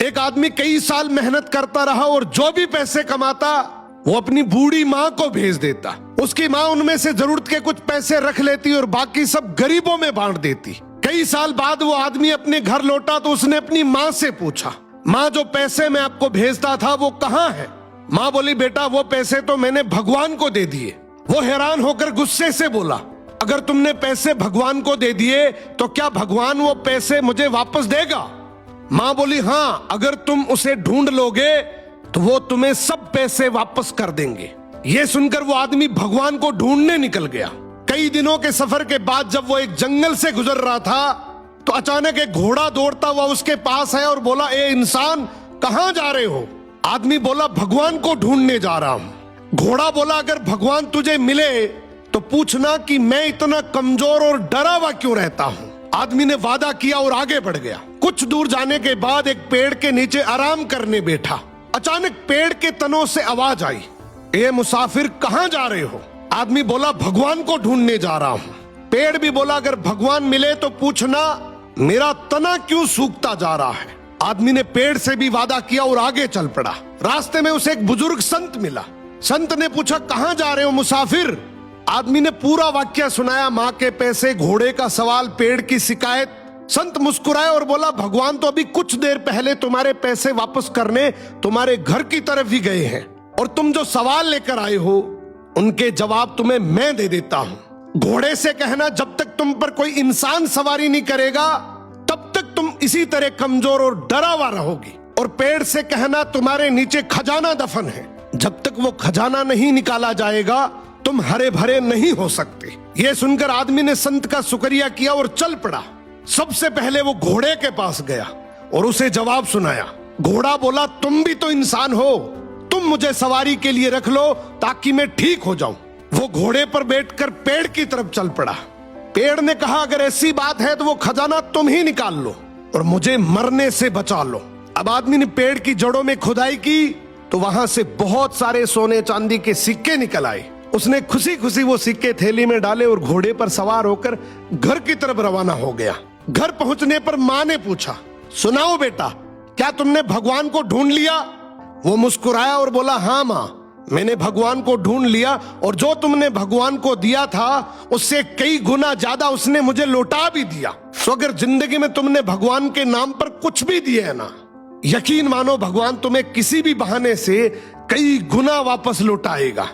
एक आदमी कई साल मेहनत करता रहा और जो भी पैसे कमाता वो अपनी बूढ़ी माँ को भेज देता। उसकी माँ उनमें से जरूरत के कुछ पैसे रख लेती और बाकी सब गरीबों में बांट देती। कई साल बाद वो आदमी अपने घर लौटा तो उसने अपनी माँ से पूछा, माँ जो पैसे मैं आपको भेजता था वो कहाँ है? माँ बोली, बेटा वो पैसे तो मैंने भगवान को दे दिए। वो हैरान होकर गुस्से से बोला, अगर तुमने पैसे भगवान को दे दिए तो क्या भगवान वो पैसे मुझे वापस देगा? माँ बोली, हाँ, अगर तुम उसे ढूंढ लोगे तो वो तुम्हें सब पैसे वापस कर देंगे। ये सुनकर वो आदमी भगवान को ढूंढने निकल गया। कई दिनों के सफर के बाद जब वो एक जंगल से गुजर रहा था तो अचानक एक घोड़ा दौड़ता हुआ उसके पास है और बोला, ए इंसान, कहां जा रहे हो? आदमी बोला, भगवान को ढूंढने जा रहा हूं। घोड़ा बोला, अगर भगवान तुझे मिले तो पूछना कि मैं इतना कमजोर और डरा हुआ क्यों रहता हूं। आदमी ने वादा किया और आगे बढ़ गया। कुछ दूर जाने के बाद एक पेड़ के नीचे आराम करने बैठा। अचानक पेड़ के तनों से आवाज आई, ए मुसाफिर, कहां जा रहे हो? आदमी बोला, भगवान को ढूंढने जा रहा हूं। पेड़ भी बोला, अगर भगवान मिले तो पूछना मेरा तना क्यों सूखता जा रहा है। आदमी ने पेड़ से भी वादा किया और आगे चल पड़ा। रास्ते में उसे एक बुजुर्ग संत मिला। संत ने पूछा, कहां जा रहे हो मुसाफिर? आदमी ने पूरा वाक्य सुनाया, माँ के पैसे, घोड़े का सवाल, पेड़ की शिकायत। संत मुस्कुराए और बोला, भगवान तो अभी कुछ देर पहले तुम्हारे पैसे वापस करने तुम्हारे घर की तरफ ही गए हैं और तुम जो सवाल लेकर आए हो उनके जवाब तुम्हें मैं दे देता हूं। घोड़े से कहना, जब तक तुम पर कोई इंसान सवारी नहीं करेगा तब तक तुम इसी तरह कमजोर और डरा हुआ रहोगी। और पेड़ से कहना, तुम्हारे नीचे खजाना दफन है, जब तक वो खजाना नहीं निकाला जाएगा तुम हरे भरे नहीं हो सकते। ये सुनकर आदमी ने संत का शुक्रिया किया और चल पड़ा। सबसे पहले वो घोड़े के पास गया और उसे जवाब सुनाया। घोड़ा बोला, तुम भी तो इंसान हो, तुम मुझे सवारी के लिए रख लो ताकि मैं ठीक हो जाऊं। वो घोड़े पर बैठकर पेड़ की तरफ चल पड़ा। पेड़ ने कहा, अगर ऐसी बात है तो वो खजाना तुम ही निकाल लो और मुझे मरने से बचा लो। अब आदमी ने पेड़ की जड़ों में खुदाई की तो वहां से बहुत सारे सोने चांदी के सिक्के निकल आए। उसने खुशी खुशी वो सिक्के थैली में डाले और घोड़े पर सवार होकर घर की तरफ रवाना हो गया। घर पहुंचने पर माँ ने पूछा, सुनाओ बेटा, क्या तुमने भगवान को ढूंढ लिया? वो मुस्कुराया और बोला, हाँ माँ, मैंने भगवान को ढूंढ लिया और जो तुमने भगवान को दिया था उससे कई गुना ज्यादा उसने मुझे लौटा भी दिया। तो अगर जिंदगी में तुमने भगवान के नाम पर कुछ भी दिया है ना, यकीन मानो भगवान तुम्हें किसी भी बहाने से कई गुना वापस लौटाएगा।